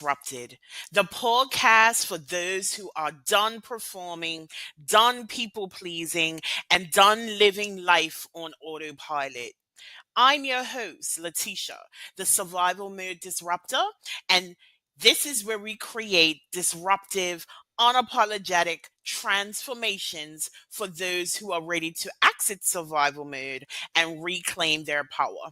Disrupted, the podcast for those who are done performing, done people pleasing, and done living life on autopilot. I'm your host, Letitia, the survival mode disruptor, and this is where we create disruptive, unapologetic transformations for those who are ready to exit survival mode and reclaim their power.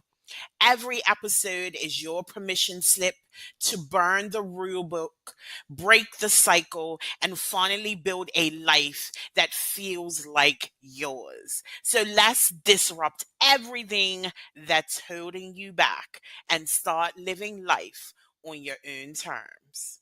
Every episode is your permission slip to burn the rule book, break the cycle, and finally build a life that feels like yours. So let's disrupt everything that's holding you back and start living life on your own terms.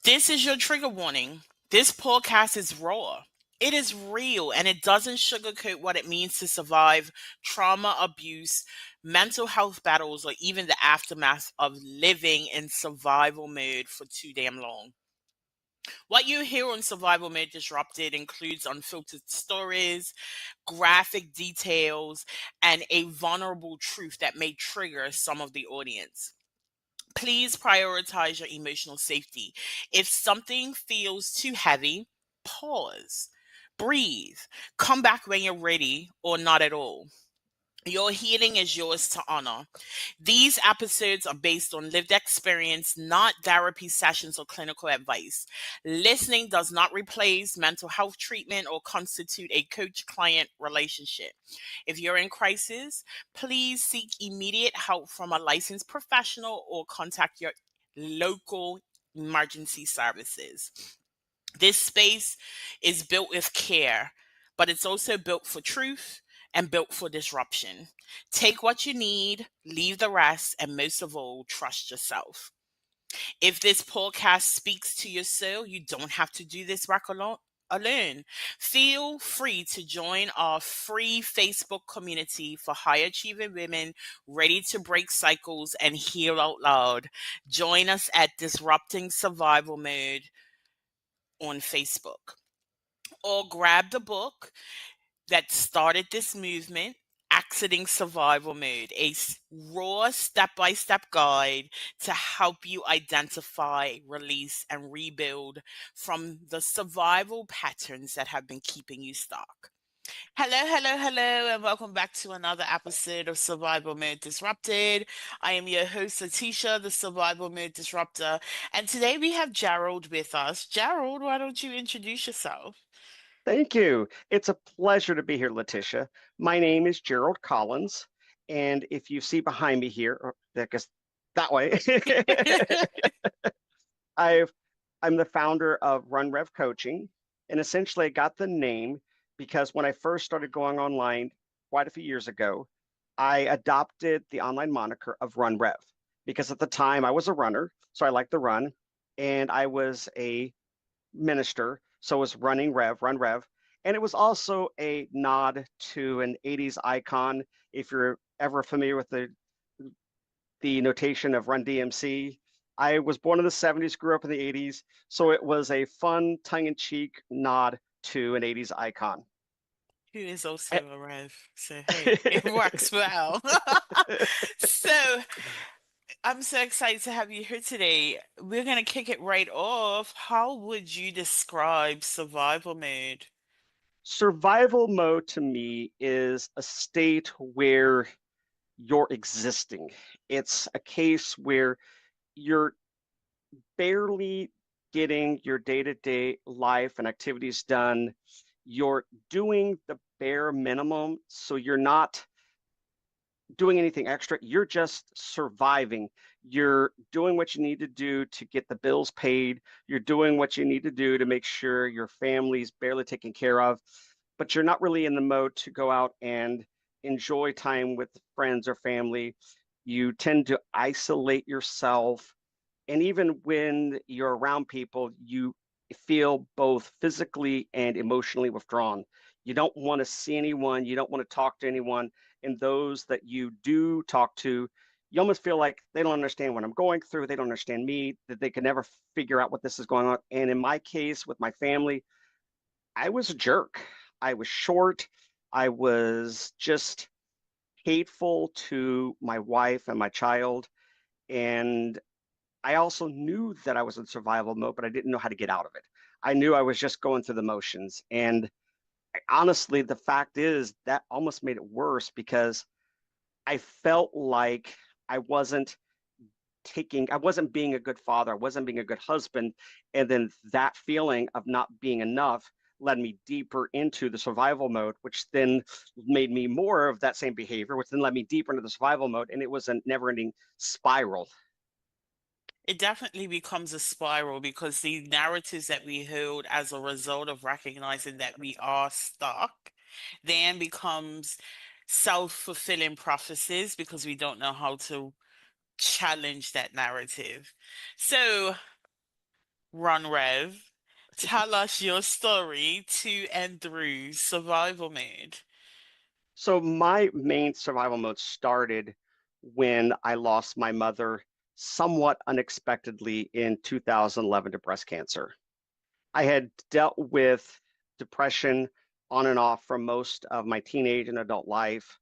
This is your trigger warning. This podcast is raw. It is real and it doesn't sugarcoat what it means to survive trauma, abuse, mental health battles, or even the aftermath of living in survival mode for too damn long. What you hear on Survival Mode Disrupted includes unfiltered stories, graphic details, and a vulnerable truth that may trigger some of the audience. Please prioritize your emotional safety. If something feels too heavy, pause, breathe, come back when you're ready, or not at all. Your healing is yours to honor. These episodes are based on lived experience, not therapy sessions or clinical advice. Listening does not replace mental health treatment or constitute a coach client relationship. If you're in crisis, please seek immediate help from a licensed professional or contact your local emergency services. This space is built with care, but it's also built for truth and built for disruption. Take what you need, leave the rest, and most of all, trust yourself. If this podcast speaks to your soul, you don't have to do this work alone. Feel free to join our free Facebook community for high achieving women ready to break cycles and heal out loud. Join us at Disrupting Survival Mode on Facebook, or grab the book that started this movement, Exiting Survival Mode, a raw step by step guide to help you identify, release, and rebuild from the survival patterns that have been keeping you stuck. Hello, hello, hello, and welcome back to another episode of Survival Mode Disrupted. I am your host, Letitia, the Survival Mode Disruptor, and today we have Gerald with us. Gerald, why don't you introduce yourself? Thank you. It's a pleasure to be here, Letitia. My name is Gerald Collins, and if you see behind me here, or I guess that way, I've I'm the founder of Run Rev Coaching, and essentially I got the name because when I first started going online quite a few years ago, I adopted the online moniker of Run Rev because at the time I was a runner, so I liked the run, and I was a minister, so it was running Rev, Run Rev. And it was also a nod to an 80s icon. If you're ever familiar with the notation of Run DMC, I was born in the 70s, grew up in the 80s, so it was a fun, tongue-in-cheek nod to an 80s icon. Who is also a Rev. So hey, it works well. So I'm so excited to have you here today. We're gonna kick it right off. How would you describe survival mode? Survival mode to me is a state where you're existing. It's a case where you're barely getting your day-to-day life and activities done. You're doing the bare minimum, so you're not doing anything extra. You're just surviving. You're doing what you need to do to get the bills paid. You're doing what you need to do to make sure your family's barely taken care of, but you're not really in the mode to go out and enjoy time with friends or family. You tend to isolate yourself. And even when you're around people, you feel both physically and emotionally withdrawn. You don't want to see anyone, you don't want to talk to anyone. And those that you do talk to, you almost feel like they don't understand what I'm going through. They don't understand me, that they can never figure out what this is going on. And in my case, with my family, I was a jerk. I was short. I was just hateful to my wife and my child. And I also knew that I was in survival mode, but I didn't know how to get out of it. I knew I was just going through the motions. And honestly, the fact is that almost made it worse because I felt like I wasn't I wasn't being a good father, I wasn't being a good husband. And then that feeling of not being enough led me deeper into the survival mode, which then made me more of that same behavior, which then led me deeper into the survival mode. And it was a never ending spiral. It definitely becomes a spiral because the narratives that we hold as a result of recognizing that we are stuck then becomes self-fulfilling prophecies because we don't know how to challenge that narrative. So, Run Rev, tell us your story to and through survival mode. So my main survival mode started when I lost my mother somewhat unexpectedly in 2011 to breast cancer. I had dealt with depression on and off for most of my teenage and adult life.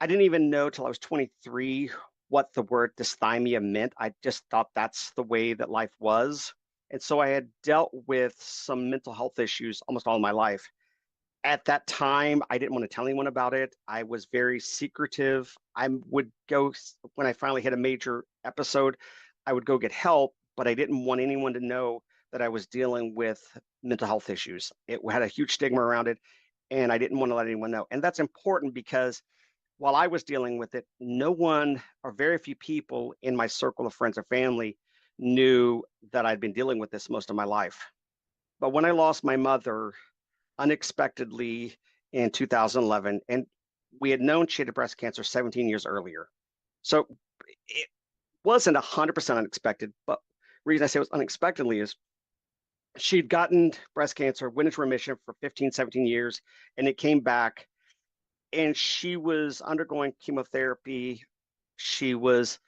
I didn't even know till I was 23 what the word dysthymia meant. I just thought that's the way that life was. And so I had dealt with some mental health issues almost all my life. At that time, I didn't want to tell anyone about it. I was very secretive. I would go, when I finally hit a major episode, I would go get help, but I didn't want anyone to know that I was dealing with mental health issues. It had a huge stigma around it, and I didn't want to let anyone know. And that's important because while I was dealing with it, no one or very few people in my circle of friends or family knew that I'd been dealing with this most of my life. But when I lost my mother, unexpectedly in 2011, and we had known she had breast cancer 17 years earlier. So it wasn't 100% unexpected, but the reason I say it was unexpectedly is she'd gotten breast cancer, went into remission for 15, 17 years, and it came back, and she was undergoing chemotherapy. She was,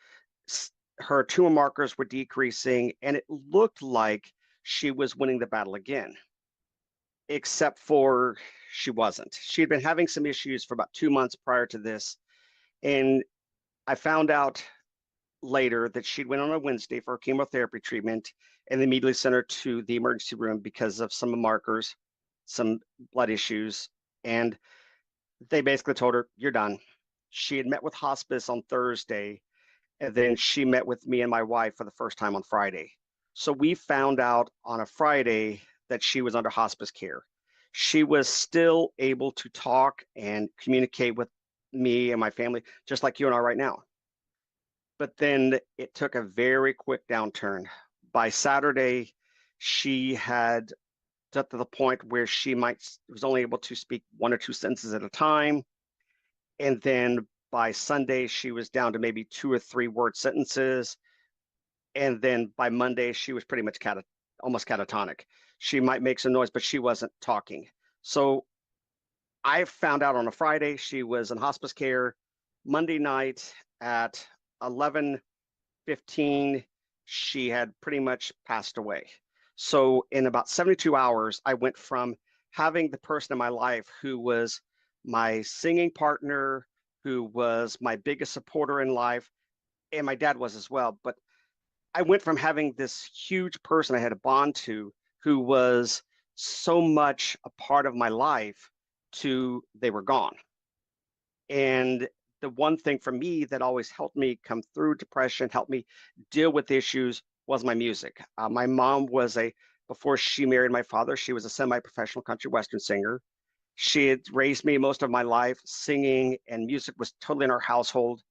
her tumor markers were decreasing, and it looked like she was winning the battle again, except for she wasn't. She had been having some issues for about 2 months prior to this. And I found out later that she'd went on a Wednesday for a chemotherapy treatment and immediately sent her to the emergency room because of some markers, some blood issues. And they basically told her, you're done. She had met with hospice on Thursday, and then she met with me and my wife for the first time on Friday. So we found out on a Friday that she was under hospice care. She was still able to talk and communicate with me and my family, just like you and I right now. But then it took a very quick downturn. By Saturday, she had got to the point where she might was only able to speak one or two sentences at a time. And then by Sunday, she was down to maybe 2 or 3 word sentences. And then by Monday, she was pretty much almost catatonic. She might make some noise, but she wasn't talking. So I found out on a Friday she was in hospice care. Monday night at 11:15, she had pretty much passed away. So in about 72 hours, I went from having the person in my life who was my singing partner, who was my biggest supporter in life, and my dad was as well. But I went from having this huge person I had a bond to who was so much a part of my life to they were gone. And the one thing for me that always helped me come through depression, helped me deal with issues was my music. My mom was before she married my father, she was a semi-professional country western singer. She had raised me most of my life singing, and music was totally in our household.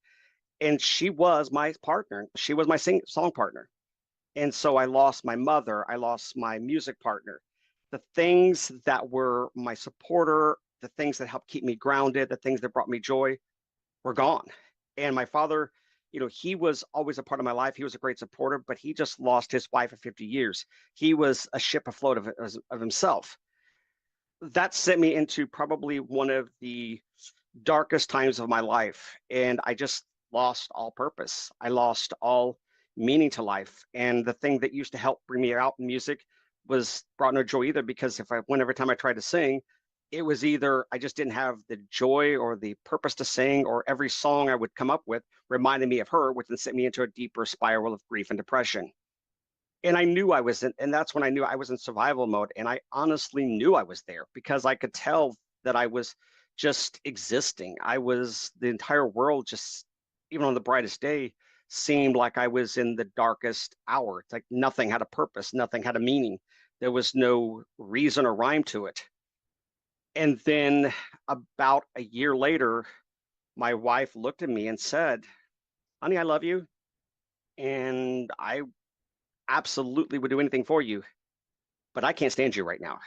And she was my partner. She was my song partner. And so I lost my mother. I lost my music partner. The things that were my supporter, the things that helped keep me grounded, the things that brought me joy were gone. And my father, he was always a part of my life. He was a great supporter, but he just lost his wife of 50 years. He was a ship afloat of himself. That sent me into probably one of the darkest times of my life. And I just lost all purpose. I lost all meaning to life. And the thing that used to help bring me out in music was brought no joy either because if I went every time I tried to sing, it was either I just didn't have the joy or the purpose to sing, or every song I would come up with reminded me of her, which then sent me into a deeper spiral of grief and depression. And I knew I was in, and that's when I knew I was in survival mode. And I honestly knew I was there because I could tell that I was just existing. I was the entire world, just even on the brightest day, seemed like I was in the darkest hour. It's like nothing had a purpose, nothing had a meaning. There was no reason or rhyme to it. And then about a year later, my wife looked at me and said, "Honey, I love you. And I absolutely would do anything for you, but I can't stand you right now.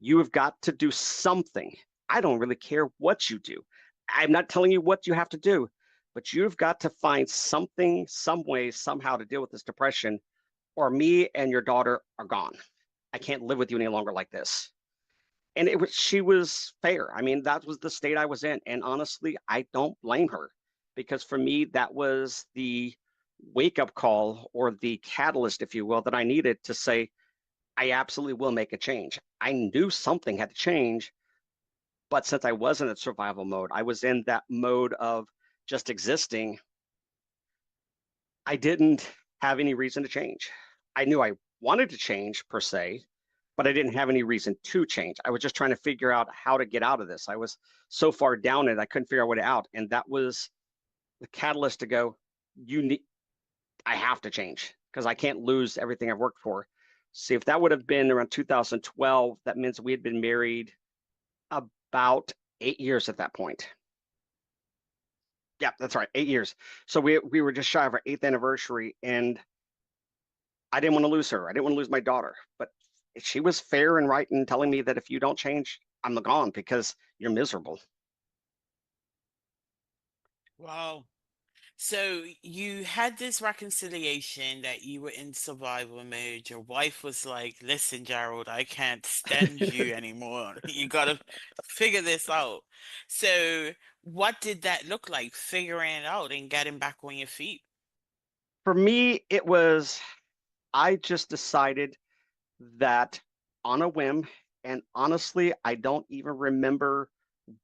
You have got to do something. I don't really care what you do. I'm not telling you what you have to do, but you've got to find something, some way, somehow to deal with this depression, or me and your daughter are gone. I can't live with you any longer like this." And it was she was fair. I mean, that was the state I was in. And honestly, I don't blame her because for me, that was the wake up call or the catalyst, if you will, that I needed to say, I absolutely will make a change. I knew something had to change, but since I wasn't in survival mode, I was in that mode of just existing. I didn't have any reason to change. I knew I wanted to change per se, but I didn't have any reason to change. I was just trying to figure out how to get out of this. I was so far down it, I couldn't figure out what out. And that was the catalyst to go, you need, I have to change because I can't lose everything I've worked for. See, if that would have been around 2012, that means we had been married about 8 years at that point. Yeah, that's right, 8 years. So we were just shy of our eighth anniversary, and I didn't want to lose her. I didn't want to lose my daughter, but she was fair and right in telling me that if you don't change, I'm gone because you're miserable. Wow. So you had this reconciliation that you were in survival mode. Your wife was like, "Listen, Gerald, I can't stand you anymore. You gotta figure this out." So what did that look like, figuring it out and getting back on your feet? For me, it was I just decided that on a whim, and honestly, I don't even remember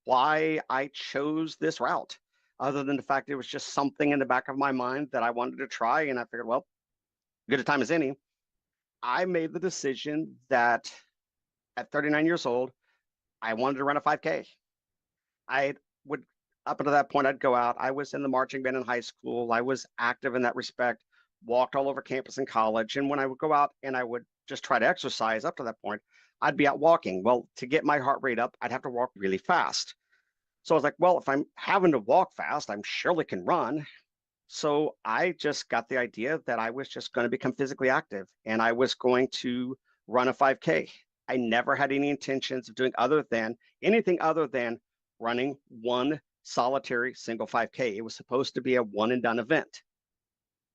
why I chose this route, other than the fact it was just something in the back of my mind that I wanted to try, and I figured, well, good a time as any. I made the decision that at 39 years old, I wanted to run a 5K. I would, up until that point, I'd go out. I was in the marching band in high school. I was active in that respect, walked all over campus in college. And when I would go out and I would just try to exercise up to that point, I'd be out walking. Well, to get my heart rate up, I'd have to walk really fast. So I was like, well, if I'm having to walk fast, I'm surely can run. So I just got the idea that I was just going to become physically active and I was going to run a 5K. I never had any intentions of doing other than anything other than running one solitary single 5K. It was supposed to be a one and done event.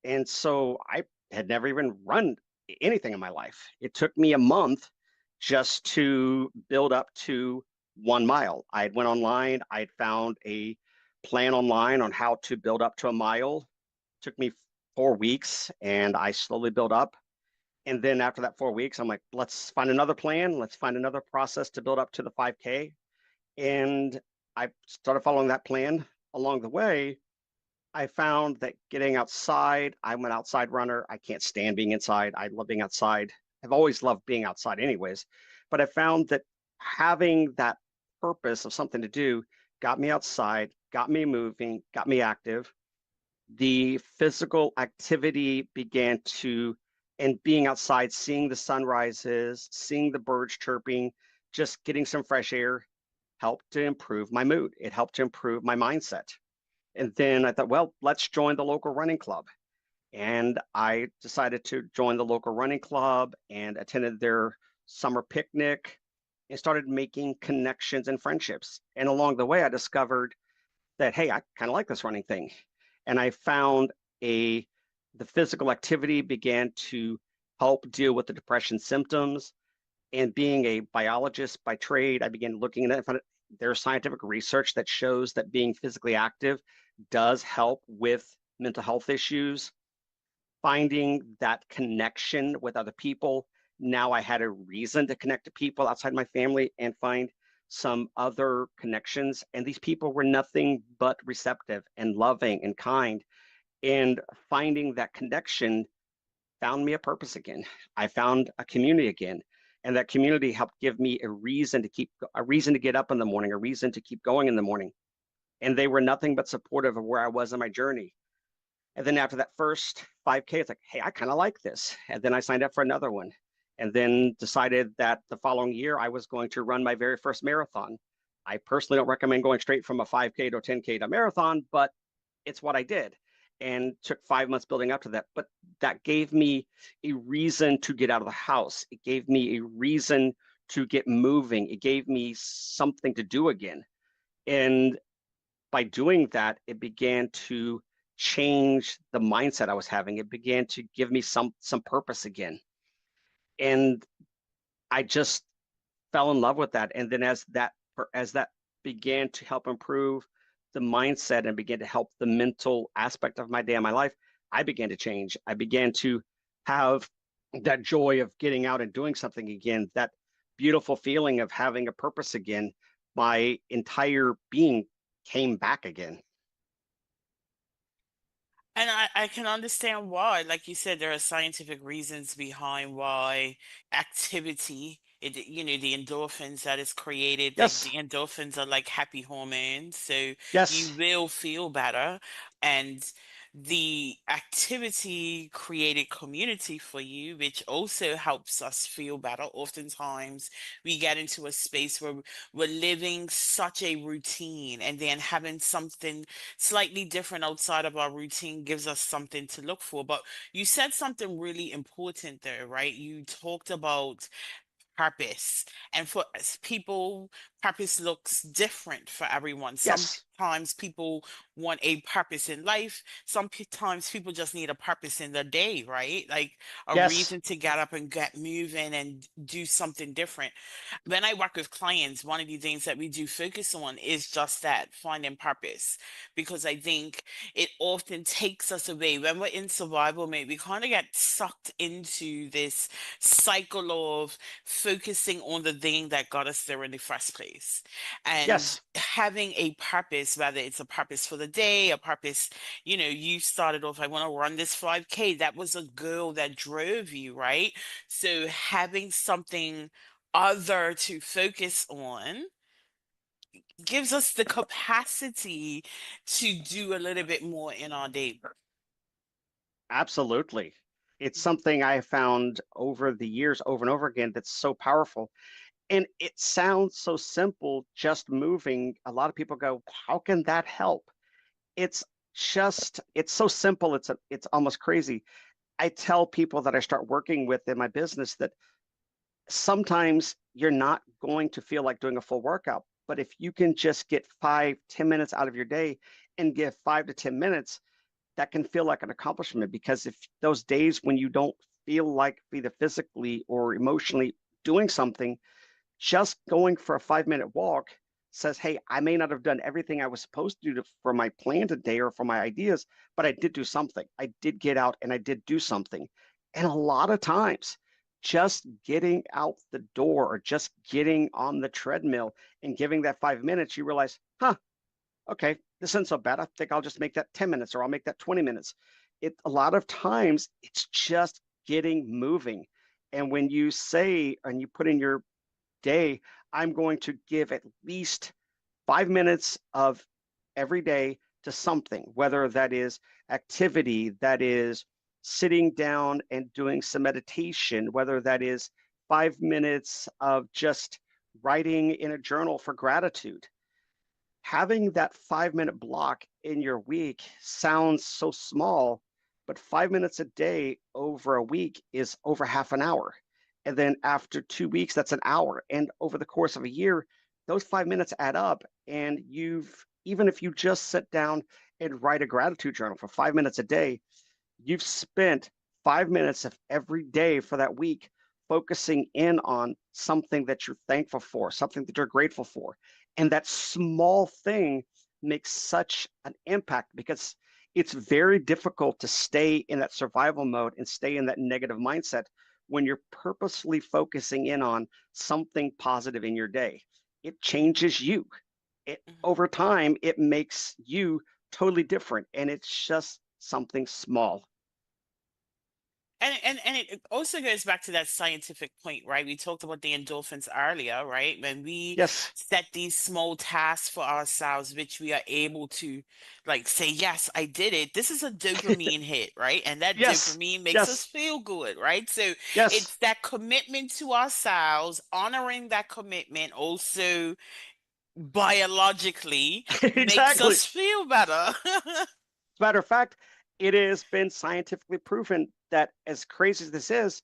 And so I had never even run anything in my life. It took me a month just to build up to 1 mile. I went online, I'd found a plan online on how to build up to a mile. Took me 4 weeks and I slowly built up. And then after that 4 weeks, I'm like, let's find another plan. Let's find another process to build up to the 5K. And I started following that plan. Along the way, I found that getting outside, I'm an outside runner. I can't stand being inside. I love being outside. I've always loved being outside, anyways. But I found that having that purpose of something to do got me outside, got me moving, got me active. The physical activity began to, and being outside, seeing the sunrises, seeing the birds chirping, just getting some fresh air helped to improve my mood. It helped to improve my mindset. And then I thought, well, let's join the local running club. And I decided to join the local running club and attended their summer picnic and started making connections and friendships. And along the way, I discovered that, hey, I kind of like this running thing. And I found a the physical activity began to help deal with the depression symptoms. And being a biologist by trade, I began looking at it. There's scientific research that shows that being physically active does help with mental health issues. Finding that connection with other people. Now I had a reason to connect to people outside my family and find some other connections, and these people were nothing but receptive and loving and kind. And finding that connection found me a purpose again. I found a community again. And that community helped give me a reason to get up in the morning, a reason to keep going in the morning. And they were nothing but supportive of where I was in my journey. And then after that first 5K, it's like, hey, I kind of like this. And then I signed up for another one. And then decided that the following year I was going to run my very first marathon. I personally don't recommend going straight from a 5K to a 10K to a marathon, but it's what I did, and took 5 months building up to that. But that gave me a reason to get out of the house. It gave me a reason to get moving. It gave me something to do again. And by doing that, it began to change the mindset I was having. It began to give me some purpose again. And I just fell in love with that. And then as that began to help improve the mindset and began to help the mental aspect of my day and my life, I began to change. I began to have that joy of getting out and doing something again, that beautiful feeling of having a purpose again. My entire being came back again. And I can understand why. Like you said, there are scientific reasons behind why activity, the endorphins that is created, like the Yes, endorphins are like happy hormones. So you yes, will feel better. And the activity created community for you, which also helps us feel better. Oftentimes, we get into a space where we're living such a routine, and then having something slightly different outside of our routine gives us something to look for. But you said something really important there, right? You talked about purpose. And for people, purpose looks different for everyone. yes, Sometimes people want a purpose in life. Sometimes people just need a purpose in their day, right? Like a yes, reason to get up and get moving and do something different. When I work with clients, one of the things that we do focus on is just that, finding purpose. Because I think it often takes us away. When we're in survival mode, we kind of get sucked into this cycle of focusing on the thing that got us there in the first place. And yes, having a purpose, whether it's a purpose for the day, a purpose, you started off, I want to run this 5K. That was a goal that drove you, right? So having something other to focus on gives us the capacity to do a little bit more in our day. absolutely. It's something I have found over the years, over and over again, that's so powerful. And it sounds so simple, just moving. A lot of people go, how can that help? It's it's so simple. It's almost crazy. I tell people that I start working with in my business that sometimes you're not going to feel like doing a full workout, but if you can just get 5, 10 minutes out of your day and give 5 to 10 minutes, that can feel like an accomplishment. Because if those days when you don't feel like either physically or emotionally doing something, just going for a 5 minute walk says, hey, I may not have done everything I was supposed to do for my plan today or for my ideas, but I did do something. I did get out and I did do something. And a lot of times, just getting out the door or just getting on the treadmill and giving that 5 minutes, you realize, huh, okay, this isn't so bad. I think I'll just make that 10 minutes or I'll make that 20 minutes. A lot of times it's just getting moving. And when you say and you put in your day, I'm going to give at least 5 minutes of every day to something, whether that is activity, that is sitting down and doing some meditation, whether that is 5 minutes of just writing in a journal for gratitude. Having that 5 minute block in your week sounds so small, but 5 minutes a day over a week is over half an hour. And then after 2 weeks, that's an hour. And over the course of a year, those 5 minutes add up. And even if you just sit down and write a gratitude journal for 5 minutes a day, you've spent 5 minutes of every day for that week focusing in on something that you're thankful for, something that you're grateful for. And that small thing makes such an impact because it's very difficult to stay in that survival mode and stay in that negative mindset when you're purposely focusing in on something positive in your day. it changes you. It Mhm. over time, it makes you totally different. And it's just something small. And it also goes back to that scientific point, right? We talked about the endorphins earlier, right? When we Yes, set these small tasks for ourselves, which we are able to like say, yes, I did it. This is a dopamine hit, right? And that yes, dopamine makes us yes, feel good, right? So yes, it's that commitment to ourselves, honoring that commitment also biologically makes exactly. us feel better. As a matter of fact, it has been scientifically proven that as crazy as this is,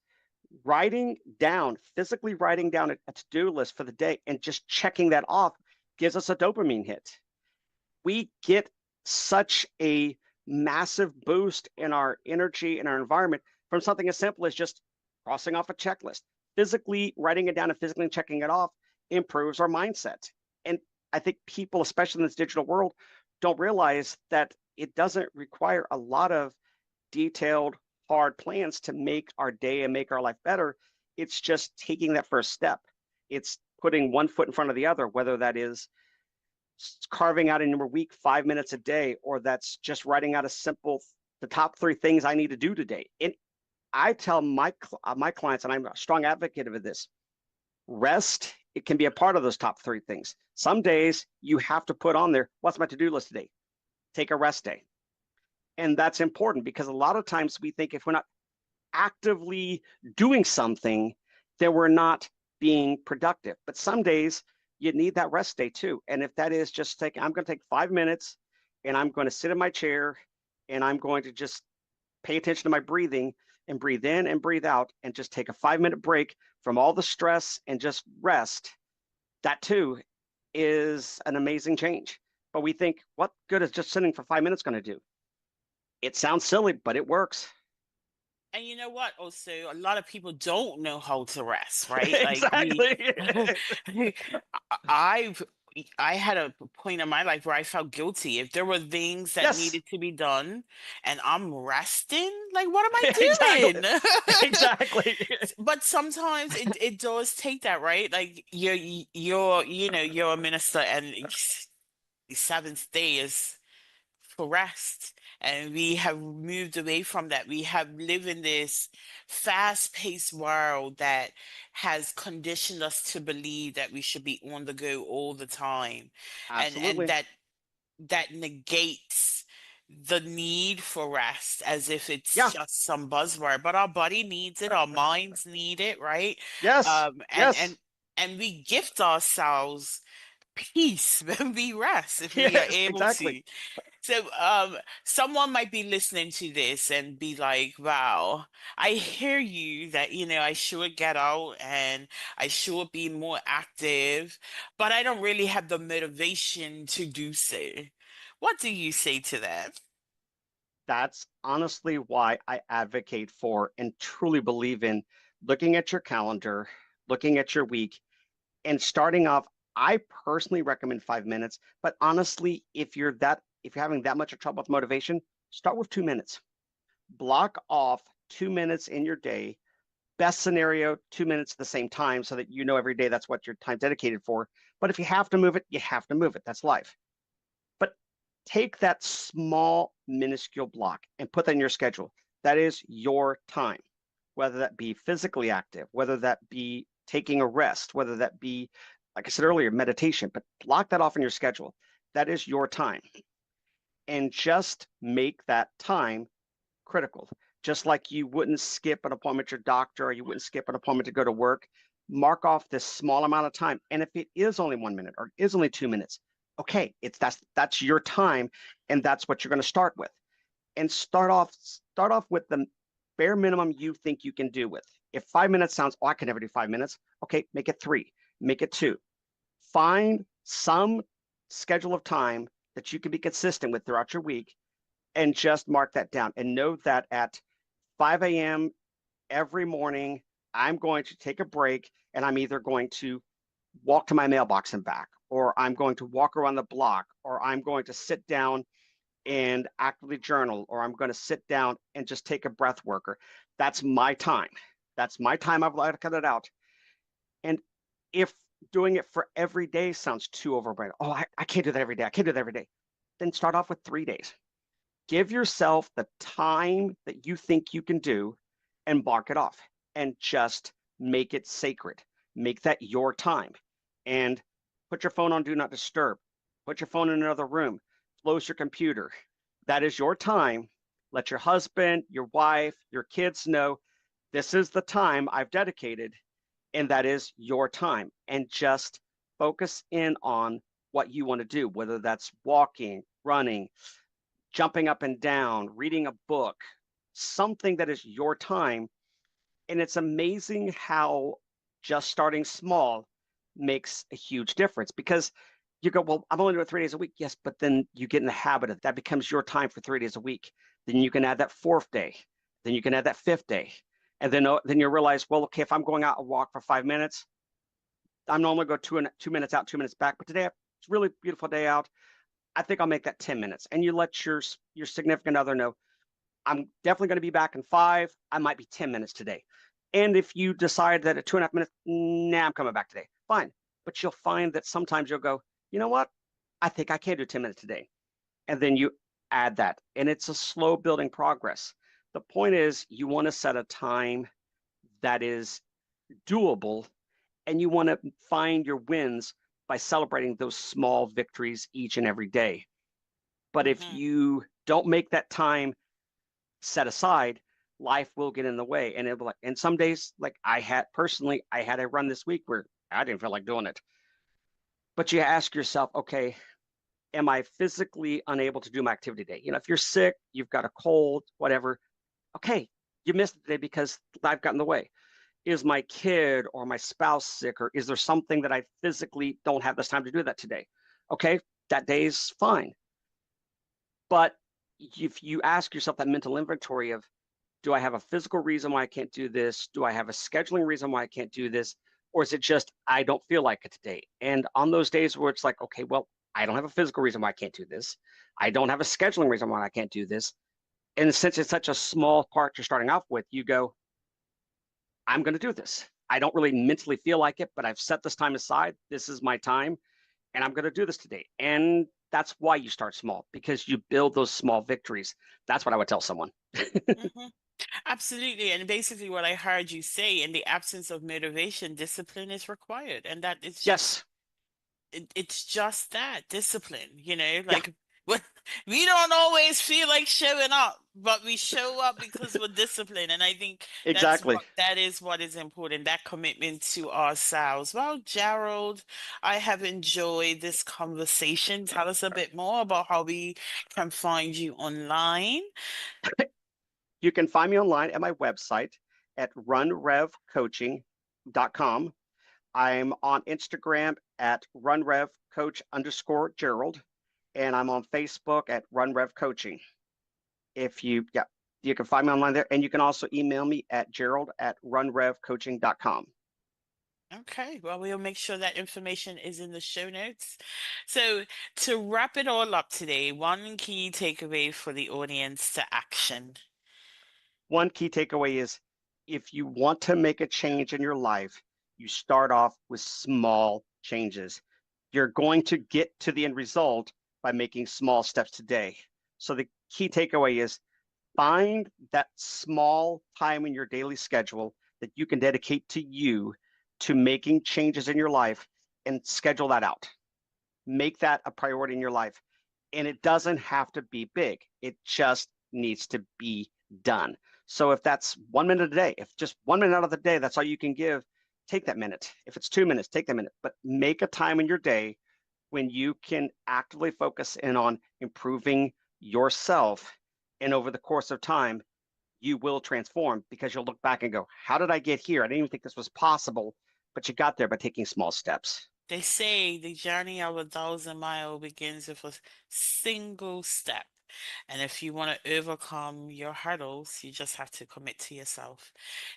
writing down, physically writing down a to-do list for the day and just checking that off gives us a dopamine hit. We get such a massive boost in our energy and our environment from something as simple as just crossing off a checklist. Physically writing it down and physically checking it off improves our mindset. And I think people, especially in this digital world, don't realize that it doesn't require a lot of detailed, hard plans to make our day and make our life better. It's just taking that first step. It's putting one foot in front of the other, whether that is carving out in your week 5 minutes a day, or that's just writing out a simple, the top 3 things I need to do today. And I tell my clients, and I'm a strong advocate of this, rest, it can be a part of those top 3 things. Some days you have to put on there, what's my to-do list today? Take a rest day. And that's important because a lot of times we think if we're not actively doing something, then we're not being productive. But some days you need that rest day too. And if that is just take, I'm going to take 5 minutes and I'm going to sit in my chair and I'm going to just pay attention to my breathing and breathe in and breathe out and just take a 5 minute break from all the stress and just rest, that too is an amazing change. But we think, what good is just sitting for 5 minutes going to do? It sounds silly, but it works. And you know what? Also, a lot of people don't know how to rest, right? Like we, Exactly. I've, I had a point in my life where I felt guilty. If there were things that Yes, needed to be done and I'm resting, like what am I exactly. doing? Exactly. But sometimes it does take that, right? Like you're a minister and the seventh day is for rest. And we have moved away from that. We have lived in this fast-paced world that has conditioned us to believe that we should be on the go all the time. And Absolutely. that negates the need for rest as if it's Yeah. just some buzzword. But our body needs it, our minds need it, right? Yes. Um, and Yes. and and we gift ourselves peace when we rest if we are Yes. able Exactly. to. So, someone might be listening to this and be like, wow, I hear you that, I should get out and I should be more active, but I don't really have the motivation to do so. What do you say to that? That's honestly why I advocate for and truly believe in looking at your calendar, looking at your week, and starting off. I personally recommend 5 minutes, but honestly, if you're having that much of trouble with motivation, start with 2 minutes. Block off 2 minutes in your day. Best scenario, 2 minutes at the same time so that you know every day that's what your time dedicated for. But if you have to move it, you have to move it. That's life. But take that small, minuscule block and put that in your schedule. That is your time, whether that be physically active, whether that be taking a rest, whether that be, like I said earlier, meditation, but block that off in your schedule. That is your time. And just make that time critical. Just like you wouldn't skip an appointment to your doctor or you wouldn't skip an appointment to go to work, mark off this small amount of time. And if it is only 1 minute or is only 2 minutes, okay, that's your time, and that's what you're going to start with. And start off with the bare minimum you think you can do with. If 5 minutes sounds, oh, I can never do 5 minutes, okay, make it three, make it two. Find some schedule of time that you can be consistent with throughout your week and just mark that down and know that at 5 a.m. every morning, I'm going to take a break and I'm either going to walk to my mailbox and back, or I'm going to walk around the block, or I'm going to sit down and actively journal, or I'm going to sit down and just take a breath worker. That's my time. That's my time. I've got to cut it out. And if Doing it for every day sounds too overwhelming. Oh, I can't do that every day. I can't do that every day. Then start off with 3 days. Give yourself the time that you think you can do and mark it off and just make it sacred. Make that your time and put your phone on do not disturb. Put your phone in another room. Close your computer. That is your time. Let your husband, your wife, your kids know this is the time I've dedicated, and that is your time. And just focus in on what you want to do, whether that's walking, running, jumping up and down, reading a book, something that is your time. And it's amazing how just starting small makes a huge difference because you go, well, I'm only doing 3 days a week. Yes, but then you get in the habit of that becomes your time for 3 days a week. Then you can add that fourth day. Then you can add that fifth day. And then you realize, well, okay, if I'm going out and walk for 5 minutes, I'm normally go 2 minutes out, 2 minutes back. But today it's a really beautiful day out. I think I'll make that 10 minutes. And you let your significant other know, I'm definitely going to be back in 5. I might be 10 minutes today. And if you decide that at 2.5 minutes, nah, I'm coming back today, fine. But you'll find that sometimes you'll go, you know what? I think I can do 10 minutes today. And then you add that. And it's a slow building progress. The point is, you want to set a time that is doable and you want to find your wins by celebrating those small victories each and every day. But if Hmm. you don't make that time set aside, life will get in the way. And it'll be like, and some days, like I had a run this week where I didn't feel like doing it. But you ask yourself, okay, am I physically unable to do my activity today? If you're sick, you've got a cold, whatever, okay, you missed the day because life got in the way. Is my kid or my spouse sick, or is there something that I physically don't have this time to do that today? Okay, that day's fine. But if you ask yourself that mental inventory of, do I have a physical reason why I can't do this? Do I have a scheduling reason why I can't do this? Or is it just I don't feel like it today? And on those days where it's like, okay, well, I don't have a physical reason why I can't do this. I don't have a scheduling reason why I can't do this. And since it's such a small part you're starting off with, you go, I'm going to do this. I don't really mentally feel like it, but I've set this time aside. This is my time, and I'm going to do this today. And that's why you start small because you build those small victories. That's what I would tell someone. Hmm. Absolutely. And basically, what I heard you say, in the absence of motivation, discipline is required. And that is just Yes. it's just that discipline, Yeah, like we don't always feel like showing up, but we show up because we're disciplined. And I think exactly. that is what is important, that commitment to ourselves. Well, Gerald, I have enjoyed this conversation. Tell us a bit more about how we can find you online. You can find me online at my website at runrevcoaching.com. I'm on Instagram at runrevcoach_Gerald, and I'm on Facebook at runrevcoaching. Yeah, you can find me online there, and you can also email me at gerald@runrevcoaching.com. Okay, well, we'll make sure that information is in the show notes. So, to wrap it all up today, one key takeaway for the audience to action. One key takeaway is if you want to make a change in your life, you start off with small changes. You're going to get to the end result by making small steps today. So the key takeaway is find that small time in your daily schedule that you can dedicate to you to making changes in your life and schedule that out. Make that a priority in your life. And it doesn't have to be big, it just needs to be done. So if that's 1 minute a day, if just 1 minute out of the day, that's all you can give, take that minute. If it's 2 minutes, take that minute, but make a time in your day when you can actively focus in on improving yourself. And over the course of time, you will transform because you'll look back and go, how did I get here? I didn't even think this was possible, but you got there by taking small steps. They say the journey of 1,000 miles begins with a single step. And if you want to overcome your hurdles, you just have to commit to yourself.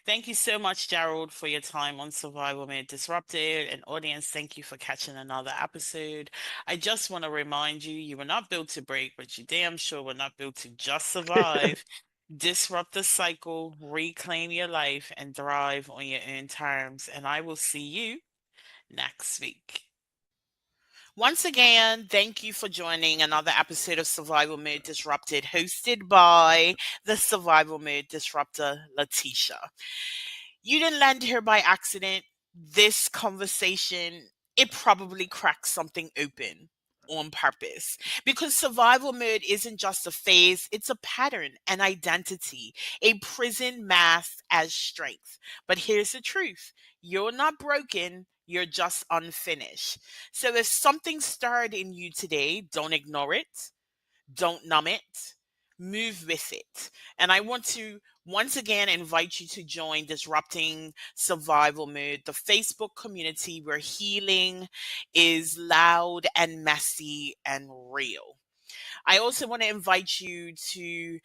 Thank you so much, Gerald, for your time on Survival Made Disrupted. And audience, thank you for catching another episode. I just want to remind you, you were not built to break, but you damn sure were not built to just survive. Disrupt the cycle, reclaim your life, and thrive on your own terms. And I will see you next week. Once again, thank you for joining another episode of Survival Mode Disrupted, hosted by the Survival Mode Disruptor, Letitia. You didn't land here by accident. This conversation, it probably cracked something open on purpose, because survival mode isn't just a phase, it's a pattern, an identity, a prison masked as strength. But here's the truth: you're not broken, you're just unfinished. So if something stirred in you today, don't ignore it, don't numb it, move with it. And I want to once again invite you to join Disrupting Survival Mode, the Facebook community where healing is loud and messy and real. I also want to invite you to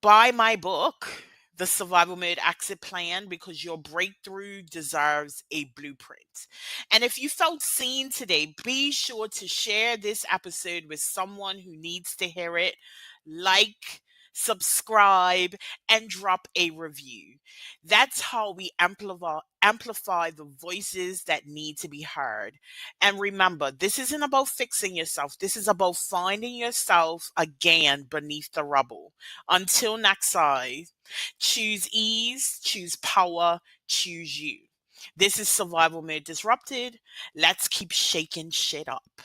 buy my book, The Survival Mode Exit Plan, because your breakthrough deserves a blueprint. And if you felt seen today, be sure to share this episode with someone who needs to hear it. Like, subscribe, and drop a review. That's how we amplify the voices that need to be heard. And remember, this isn't about fixing yourself. This is about finding yourself again beneath the rubble. Until next time, choose ease, choose power, choose you. This is Survival Mode Disrupted. Let's keep shaking shit up.